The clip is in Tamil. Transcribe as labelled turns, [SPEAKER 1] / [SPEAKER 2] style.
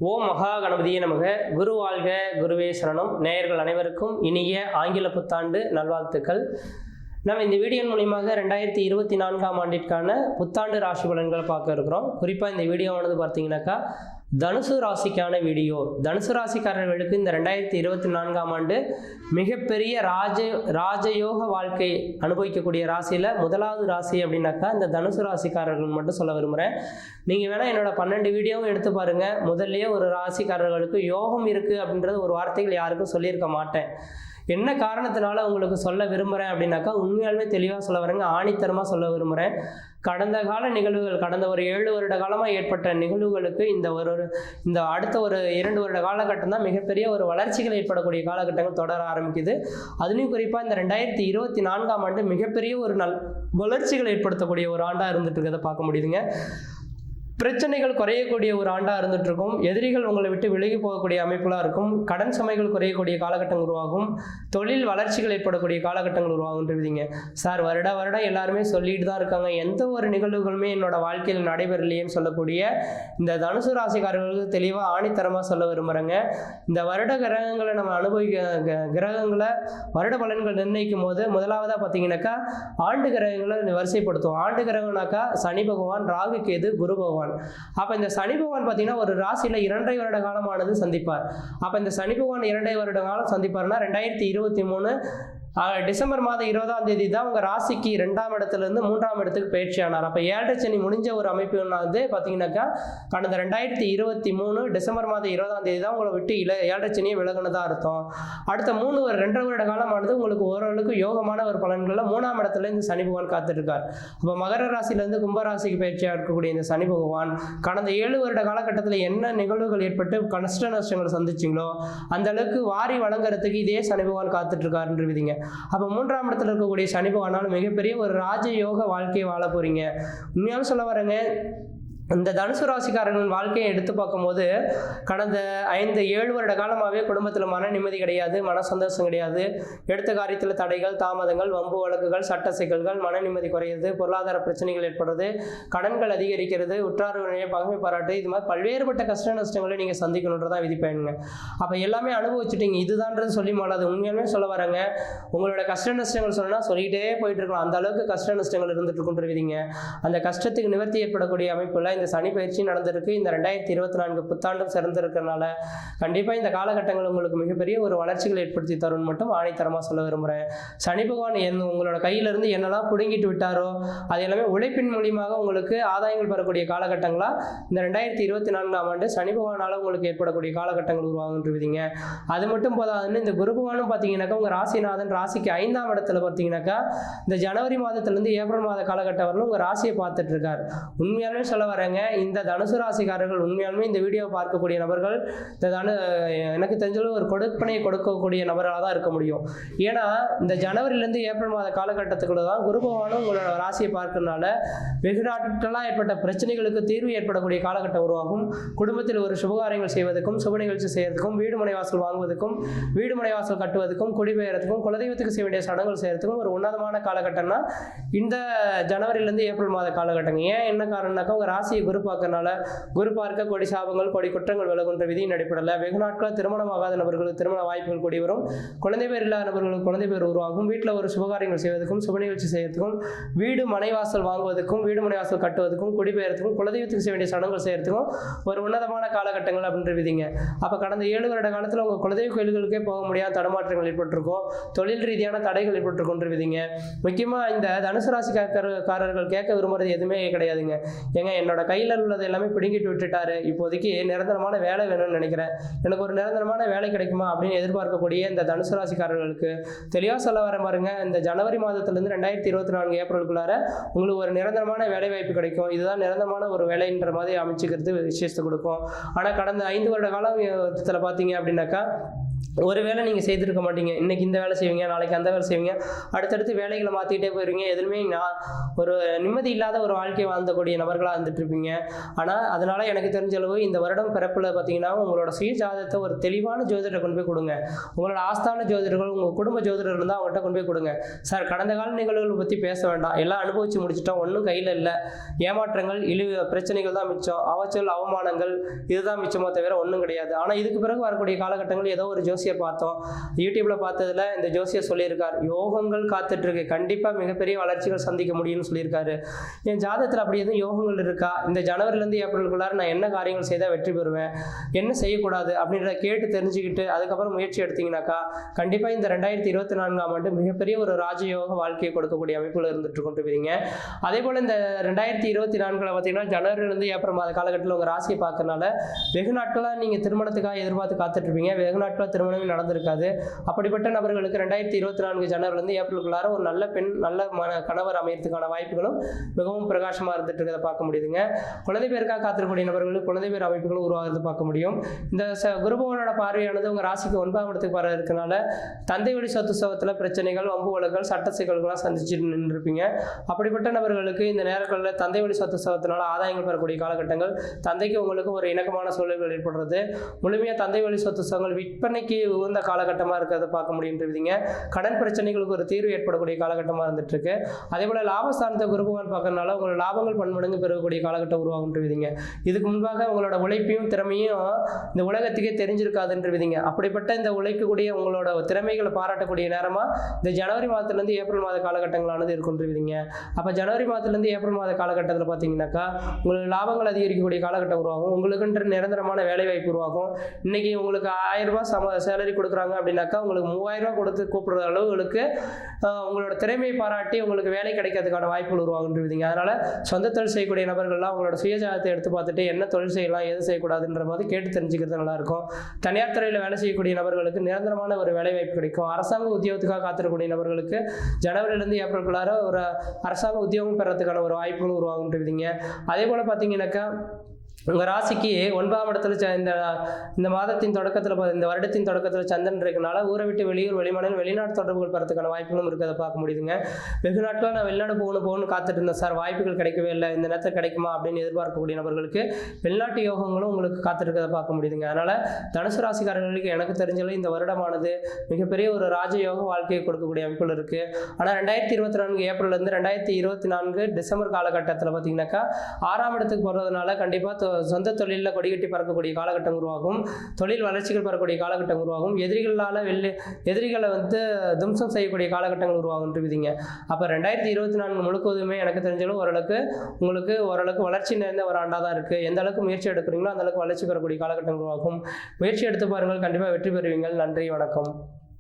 [SPEAKER 1] ஓம் மகா கணபதியே நமக. குரு வாழ்க, குருவே சரணம். நேயர்கள் அனைவருக்கும் இனிய ஆங்கில புத்தாண்டு நல்வாழ்த்துக்கள். நம்ம இந்த வீடியோ மூலியமாக 2024ஆம் ஆண்டிற்கான புத்தாண்டு ராசி பலன்களை பார்க்க இருக்கிறோம். குறிப்பாக இந்த வீடியோவானது பார்த்தீங்கன்னாக்கா தனுசு ராசிக்கான வீடியோ. தனுசு ராசிக்காரர்களுக்கு இந்த 2024ஆம் ஆண்டு மிகப்பெரிய ராஜயோக வாழ்க்கை அனுபவிக்கக்கூடிய ராசியில் முதலாவது ராசி அப்படின்னாக்கா இந்த தனுசு ராசிக்காரர்கள் மட்டும் சொல்ல விரும்புகிறேன். நீங்கள் வேணால் என்னோட 12 வீடியோவும் எடுத்து பாருங்கள். முதல்லையே ஒரு ராசிக்காரர்களுக்கு யோகம் இருக்குது அப்படின்றது ஒரு வார்த்தைகள் யாருக்கும் சொல்லியிருக்க மாட்டேன். என்ன காரணத்தினால உங்களுக்கு சொல்ல விரும்புகிறேன் அப்படின்னாக்கா உண்மையாலுமே தெளிவாக சொல்ல வரேங்க, ஆணித்தரமாக சொல்ல விரும்புகிறேன். கடந்த கால நிகழ்வுகள், கடந்த ஒரு 7 வருட காலமாக ஏற்பட்ட நிகழ்வுகளுக்கு இந்த அடுத்த ஒரு 2 வருட காலகட்டம் தான் மிகப்பெரிய ஒரு வளர்ச்சிகள் ஏற்படக்கூடிய காலகட்டங்கள் தொடர ஆரம்பிக்குது. அதுலேயும் குறிப்பாக இந்த 2024ஆம் ஆண்டு மிகப்பெரிய ஒரு வளர்ச்சிகள் ஏற்படுத்தக்கூடிய ஒரு ஆண்டாக இருந்துட்டு இருக்கிறத பார்க்க முடியுதுங்க. பிரச்சனைகள் குறையக்கூடிய ஒரு ஆண்டாக இருந்துட்டு இருக்கும். எதிரிகள் உங்களை விட்டு விலகி போகக்கூடிய அமைப்புலாம் இருக்கும். கடன் சுமைகள் குறையக்கூடிய காலகட்டம் உருவாகும். தொழில் வளர்ச்சிகள் ஏற்படக்கூடிய காலகட்டங்கள் உருவாகுன்றீங்க. சார் வருடம் எல்லாருமே சொல்லிட்டு தான் இருக்காங்க, எந்த ஒரு நிகழ்வுகளுமே என்னோட வாழ்க்கையில் நடைபெறலையேன்னு சொல்லக்கூடிய இந்த தனுசு ராசிக்காரர்களுக்கு தெளிவாக ஆணித்தரமாக சொல்ல விரும்புகிறேங்க. இந்த வருட கிரகங்களை நம்ம கிரகங்களை வருட பலன்கள் நிர்ணயிக்கும் போது முதலாவதாக பார்த்தீங்கன்னாக்கா ஆண்டு கிரகங்களை வரிசைப்படுத்துவோம். ஆண்டு கிரகம்னாக்கா சனி பகவான், ராகு கேது, குரு பகவான். அப்ப இந்த சனி பகவான் பார்த்தீங்கன்னா ஒரு ராசியில 2.5 வருட காலமானது சந்திப்பார். அப்ப இந்த சனி பகவான் 2.5 வருட காலம் சந்திப்பார்னா 2023 டிசம்பர் மாதம் 20ஆம் தேதி தான் உங்கள் ராசிக்கு 2ஆம் இடத்துலேருந்து 3ஆம் இடத்துக்கு பயிற்சி ஆனார். அப்போ 7 சனி முடிஞ்ச ஒரு அமைப்பு வந்து பார்த்தீங்கன்னாக்கா கடந்த 2023 டிசம்பர் மாதம் 20ஆம் தேதி தான் உங்களை விட்டு 7 சனியை விலகுனதாக அர்த்தம். அடுத்த 2.5 வருட காலமானது உங்களுக்கு ஓரளவுக்கு யோகமான ஒரு பலன்களில் 3ஆம் இடத்துல இந்த சனி பகவான் காத்துட்ருக்கார். அப்போ மகர ராசியிலேருந்து கும்பராசிக்கு பயிற்சியாக இருக்கக்கூடிய இந்த சனி பகவான் கடந்த 7 வருட காலகட்டத்தில் என்ன நிகழ்வுகள் ஏற்பட்டு கஷ்ட நஷ்டங்களை சந்திச்சிங்களோ அந்த அளவுக்கு வாரி வழங்குறதுக்கு இதே சனி பகவான் காத்துட்ருக்காருன்றீங்க. அப்போ 3ஆம் இடத்துல இருக்கக்கூடிய சனி பகவானால் மிகப்பெரிய ஒரு ராஜயோக வாழ்க்கையை வாழ போறீங்க. உண்மையாக சொல்ல வரேங்க, இந்த தனுசு ராசிக்காரர்களின் வாழ்க்கையை எடுத்து பார்க்கும்போது கடந்த 5-7 வருட காலமாகவே குடும்பத்தில் மன நிம்மதி கிடையாது, மன சந்தோஷம் கிடையாது. எடுத்த காரியத்தில் தடைகள், தாமதங்கள், வம்பு வழக்குகள், சட்ட சிக்கல்கள், மன நிம்மதி குறையிறது, பொருளாதார பிரச்சனைகள் ஏற்படுறது, கடன்கள் அதிகரிக்கிறது, உற்றார் உறவினரை பகைமை பாராட்டு, இது மாதிரி பல்வேறுபட்ட கஷ்ட நஷ்டங்களை நீங்கள் சந்திக்கணுன்றதான் விதிப்பயனுங்க. அப்போ எல்லாமே அனுபவிச்சுட்டீங்க, இதுதான்றது சொல்லி மாட்டாது. உண்மையாலுமே சொல்ல வரேங்க, உங்களோட கஷ்ட நஷ்டங்கள் சொன்னால் சொல்லிகிட்டே போயிட்டு இருக்கலாம். அந்த அளவுக்கு கஷ்ட நஷ்டங்கள் இருந்துட்டு இருக்குன்ற விதிங்க. அந்த கஷ்டத்துக்கு நிவர்த்தி ஏற்படக்கூடிய அமைப்புல இந்த சனி பயிற்சி நடந்திருக்கு. இந்த 2024 புத்தாண்டும் சிறந்திருக்கிறதுனால கண்டிப்பாக இந்த காலகட்டங்கள் உங்களுக்கு மிகப்பெரிய ஒரு வளர்ச்சிகள் ஏற்படுத்தி தரும் மட்டும் ஆணித்தரமாக சொல்ல விரும்புகிறேன். சனி பகவான் உங்களோட கையிலிருந்து என்னெல்லாம் பிடுங்கிட்டு விட்டாரோ அது எல்லாமே உழைப்பின் மூலியமாக உங்களுக்கு ஆதாயங்கள் பெறக்கூடிய காலகட்டங்களாக இந்த 2024ஆம் ஆண்டு சனி பகவானால் உங்களுக்கு ஏற்படக்கூடிய காலகட்டங்கள் உருவாகுன்றீங்க. அது மட்டும் போதாதுன்னு இந்த குரு பகவானும் பார்த்தீங்கன்னாக்கா உங்கள் ராசிநாதன் ராசிக்கு 5ஆம் இடத்துல பார்த்தீங்கன்னாக்கா இந்த ஜனவரி மாதத்திலிருந்து ஏப்ரல் மாத காலகட்டம் வரலும் உங்கள் ராசியை பார்த்துட்டு இருக்கார். உண்மையாலுமே சொல்ல வரேங்க, இந்த தனுசு ராசிக்காரர்கள் உண்மையாலுமே இந்த வீடியோ பார்க்கக்கூடிய நபர்கள் எனக்கு தெரிஞ்சது ஒரு கொடுப்பனையை கொடுக்கக்கூடிய நபராக தான் இருக்க முடியும். ஏன்னா இந்த ஜனவரியிலேருந்து ஏப்ரல் மாத காலகட்டத்துக்குள்ள தான் குரு பகவானும் உங்களோட ராசியை பார்க்கறதுனால வெகு நாட்களாக ஏற்பட்ட பிரச்சனைகளுக்கு தீர்வு ஏற்படக்கூடிய காலகட்டம் உருவாகும். குடும்பத்தில் ஒரு சுபகாரியங்கள் செய்வதற்கும், சுப நிகழ்ச்சி செய்யறதுக்கும், வீடு மனை வாசல் வாங்குவதற்கும், வீடு மனை வாசல் கட்டுவதற்கும், குடிபெயர்றதுக்கும், குலதெய்வத்துக்கு செய்ய வேண்டிய சடங்குகள் செய்யறதுக்கும் ஒரு உன்னதமான காலகட்டம்னா இந்த ஜனவரியிலேருந்து ஏப்ரல் மாத காலகட்டங்க. ஏன் என்ன காரணம்னாக்கா உங்கள் ராசியை குரு பார்க்கறனால குரு பார்க்க கொடி சாபங்கள், கொடி குற்றங்கள் விலகுன்ற விதியின் அடிப்படையில் வெகு நாட்கள் திருமணமாகாத நபர்களுக்கு திருமண வாய்ப்புகள் கூடி வரும். குழந்தை பேர் இல்லாத நபர்களுக்கு குழந்தை பேர் உருவாகும். வீட்டில் ஒரு சுபகாரியங்கள் செய்வதற்கும், சுப நிகழ்ச்சி செய்யறதுக்கும், வீடு மனைவாசல் வாங்குவதற்கும், வீடு மனைவாசல் கட்டுவதற்கும், குடிபெயர்த்துக்கும், குலதெய்வத்துக்கு செய்ய வேண்டிய சடங்குகள் செய்யறதுக்கும் ஒரு உன்னதமான காலகட்டங்கள் அப்படின்ற விதிங்க. அப்போ கடந்த 7 வருட காலத்தில் உங்கள் குலதெய்வ கோயில்களுக்கே போக முடியாத தடமாற்றங்கள் ஏற்பட்டிருக்கும், தொழில் ரீதியான தடைகள் ஏற்பட்டிருக்குன்ற விதிங்க. முக்கியமாக இந்த தனுசு ராசிக்காரர்கள் கேட்க விரும்புறது எதுவுமே கிடையாதுங்க. ஏங்க என்னோட கையில் உள்ளது எல்லாமே பிடுங்கிட்டு விட்டுட்டாரு, இப்போதைக்கு நிரந்தரமான வேலை வேணும்னு நினைக்கிறேன், எனக்கு ஒரு நிரந்தரமான வேலை கிடைக்குமா அப்படின்னு எதிர்பார்க்கக்கூடிய இந்த தனுசு ராசிக்காரர்களுக்கு தெளிவாக சொல்ல வர பாருங்க, இந்த ஜனவரி மாதத்திலிருந்து 2024 ஏப்ரலுக்குள்ளார உங்களுக்கு ஒரு நிரந்தரமான வேலை வாய்ப்பு கிடைக்கும். இதுதான் நிரந்தரமான ஒரு வேலைன்ற மாதிரி அமைச்சுக்கிறது விசேஷத்தை கொடுக்கும். ஆனால் கடந்த 5 வருட காலத்தில் பார்த்தீங்க அப்படின்னாக்கா ஒரு வேலை நீங்கள் செய்திருக்க மாட்டீங்க. இன்றைக்கி இந்த வேலை செய்வீங்க, நாளைக்கு அந்த வேலை செய்வீங்க, அடுத்தடுத்து வேலைகளை மாற்றிக்கிட்டே போயிருவீங்க. எதுவுமே ஒரு நிம்மதி இல்லாத ஒரு வாழ்க்கையை வாழ்ந்தக்கூடிய நபர்களாக இருந்துகிட்ருப்பீங்க. ஆனால் அதனால் எனக்கு தெரிஞ்ச அளவு இந்த வருடம் பிறப்பில் பார்த்தீங்கன்னா உங்களோட சுய ஜாதகத்தை ஒரு தெளிவான ஜோதிடரை கொண்டு போய் கொடுங்க. உங்களோட ஆஸ்தான ஜோதிடர்கள், உங்கள் குடும்ப ஜோதிடர் இருந்தால் அவங்கள்ட்ட கொண்டு போய் கொடுங்க. சார், கடந்த கால நிகழ்வுகளை பற்றி பேச வேண்டாம், எல்லாம் அனுபவித்து முடிச்சிட்டோம், ஒன்றும் கையில் இல்லை, ஏமாற்றங்கள் பிரச்சனைகள் தான் மிச்சம், அவச்சொல் அவமானங்கள் இதுதான் மிச்சமோ தவிர ஒன்றும் கிடையாது. ஆனால் இதுக்கு பிறகு வரக்கூடிய காலகட்டங்கள் ஏதோ ஒரு ஜோசியர் பார்த்தோம், யூடியூப்ல பார்த்ததுல இந்த ஜோசியர் சொல்லியிருக்கார், யோகங்கள் காத்துட்டு இருக்கு, கண்டிப்பா மிகப்பெரிய வளர்ச்சிகள் சந்திக்க முடியும்னு சொல்லியிருக்காரு. என் ஜாதகத்தில் அப்படி எதுவும் யோகங்கள் இருக்கா, இந்த ஜனவரிலேருந்து ஏப்ரலுக்குள்ளார நான் என்ன காரியங்கள் செய்தால் வெற்றி பெறுவேன், என்ன செய்யக்கூடாது அப்படின்றத கேட்டு தெரிஞ்சுக்கிட்டு அதுக்கப்புறம் முயற்சி எடுத்தீங்கன்னாக்கா கண்டிப்பா இந்த 2024ஆம் ஆண்டு மிகப்பெரிய ஒரு ராஜயோக வாழ்க்கையை கொடுக்கக்கூடிய அமைப்புல இருந்துட்டு கொண்டிருப்பீங்க. அதே போல இந்த 2024 பார்த்தீங்கன்னா ஜனவரிலேருந்து ஏப்ரல் மாத காலகட்டத்தில் உங்க ராசியை பார்க்கறனால வெகு நாட்களாக நீங்க திருமணத்துக்காக எதிர்பார்த்து காத்துட்டு இருப்பீங்க. வெகு நாட்களாக திருமணம் நடந்திருக்காது. அப்படிப்பட்ட நபர்களுக்கு 2024 ஜனவரிலிருந்து ஏப்ரலுக்குள்ளார ஒரு நல்ல பெண், நல்ல கணவர் அமையறதுக்கான வாய்ப்புகளும் மிகவும் பிரகாசமா இருந்துட்டு இருக்கிறத பார்க்க முடியுதுங்க. குழந்தை பேருக்காக காத்திருக்கக்கூடிய நபர்களுக்கு குழந்தை பேர் அமைப்புகளும் உருவாகிறது பார்க்க முடியும். இந்த குருபவனோட பார்வையானது உங்க ராசிக்கு 9ஆம் இடத்துக்கு வர இருக்கனால தந்தை வழி சொத்து சவத்துல பிரச்சனைகள், வம்பு வழக்குகள், சட்ட சிக்கல்கள்லாம் சந்திச்சு நின்றுருப்பீங்க. அப்படிப்பட்ட நபர்களுக்கு இந்த நேரங்களில் தந்தை வழி சொத்து சவத்தினால ஆதாயங்கள் பெறக்கூடிய காலகட்டங்கள், தந்தைக்கு உங்களுக்கு ஒரு இணக்கமான சூழல்கள் ஏற்படுறது, முழுமையாக தந்தை வழி சொத்து சவங்கள் விற்பனைக்கு உகந்த காலகட்டமாக இருக்கிறத பார்க்க முடியுன்றீங்க. கடன் பிரச்சனைகளுக்கு ஒரு தீர்வு ஏற்படக்கூடிய காலகட்டமாக இருந்துட்டு இருக்கு. அதே போல லாபஸ்தானத்தை குருபவன் பார்க்கறதுனால உங்களோட லாபங்கள் பன்மடங்கு பெறக்கூடிய காலகட்டம் உருவாகுன்றீங்க. இதுக்கு முன்பாக உங்களோட உழைப்பையும் திறமையும் இந்த உலகத்துக்கே தெரிஞ்சிருக்காதுன்றீங்க. அப்படிப்பட்ட இந்த உழைக்கக்கூடிய உங்களோட திறமைகளை பாராட்டக்கூடிய நேரமா இந்த ஜனவரி மாதத்திலிருந்து ஏப்ரல் மாத காலகட்டங்களானது இருக்குன்றீங்க. அப்ப ஜனவரி மாதத்திலிருந்து ஏப்ரல் மாத காலகட்டத்தில் பார்த்தீங்கன்னாக்கா உங்களுக்கு லாபங்கள் அதிகரிக்கக்கூடிய காலகட்டம் உருவாகும். உங்களுக்குன்ற நிரந்தரமான வேலை வாய்ப்பு உருவாகும். இன்னைக்கு உங்களுக்கு 1000 ரூபாய் சேலரி கொடுக்குறாங்க அப்படின்னாக்கா உங்களுக்கு 3000 ரூபாய் கொடுத்து கூப்பிடுற அளவுகளுக்கு உங்களோட திறமையை பாராட்டி உங்களுக்கு வேலை கிடைக்கிறதுக்கான வாய்ப்புகள் உருவாகுன்றீங்க. அதனால சொந்த தொழில் செய்யக்கூடிய நபர்கள்லாம் உங்களோட சுயஜாதத்தை எடுத்து பார்த்துட்டு என்ன தொழில் செய்யலாம், எது செய்யக்கூடாதுன்ற மாதிரி கேட்டு தெரிஞ்சுக்கிறது நல்லா இருக்கும். தனியார் துறையில் வேலை செய்யக்கூடிய நபர்களுக்கு நிரந்தரமான ஒரு வேலை வாய்ப்பு கிடைக்கும். அரசாங்க உத்தியோகத்துக்காக காத்திருக்கக்கூடிய நபர்களுக்கு ஜனவரியிலிருந்து ஏப்ரலுக்குள்ளார ஒரு அரசாங்க உத்தியோகம் பெறதுக்கான ஒரு வாய்ப்புகள் உருவாகுன்றீங்க. அதே போல பார்த்தீங்கன்னாக்கா உங்கள் ராசிக்கு 9ஆம் இடத்துல இந்த மாதத்தின் தொடக்கத்தில், இந்த வருடத்தின் தொடக்கத்தில் சந்திரன் இருக்கனால ஊரை விட்டு வெளியூர், வெளிமாநிலம், வெளிநாட்டு தொடர்புகள் பெறதுக்கான வாய்ப்புகளும் இருக்கிறத பார்க்க முடியுதுங்க. வெகு நாட்களாக நான் வெளிநாடு போகணும்னு காத்துட்டு இருந்தேன் சார், வாய்ப்புகள் கிடைக்கவே இல்லை, இந்த நேரத்தில் கிடைக்குமா அப்படின்னு எதிர்பார்க்கக்கூடிய நபர்களுக்கு வெளிநாட்டு யோகங்களும் உங்களுக்கு காத்திருக்கிறத பார்க்க முடியுதுங்க. அதனால் தனுசு ராசிக்காரர்களுக்கு எனக்கு தெரிஞ்சளவு இந்த வருடமானது மிகப்பெரிய ஒரு ராஜயோக வாழ்க்கையை கொடுக்கக்கூடிய அமைப்புகள் இருக்குது. ஆனால் 2024 ஏப்ரல்லேருந்து 2024 டிசம்பர் காலகட்டத்தில் பார்த்தீங்கன்னாக்கா 6ஆம் இடத்துக்கு போகிறதுனால கண்டிப்பாக சொந்த தொழிலில் கொடிகட்டி பறக்கக்கூடிய காலகட்டம் உருவாகும். தொழில் வளர்ச்சிகள் பெறக்கூடிய காலகட்டம் உருவாகும். எதிரிகளை தும்சம் செய்யக்கூடிய காலகட்டங்கள் உருவாகுன்றீங்க. அப்போ 2024 முழுக்கதுமே எனக்கு தெரிஞ்சாலும் உங்களுக்கு ஓரளவுக்கு வளர்ச்சி நிறைந்த ஒரு ஆண்டாக தான் இருக்குது. எந்த அளவுக்கு முயற்சி எடுக்கிறீங்களோ அந்த அளவுக்கு வளர்ச்சி பெறக்கூடிய காலகட்டம் உருவாகும். முயற்சி எடுத்து பாருங்கள், கண்டிப்பாக வெற்றி பெறுவீங்கள். நன்றி, வணக்கம்.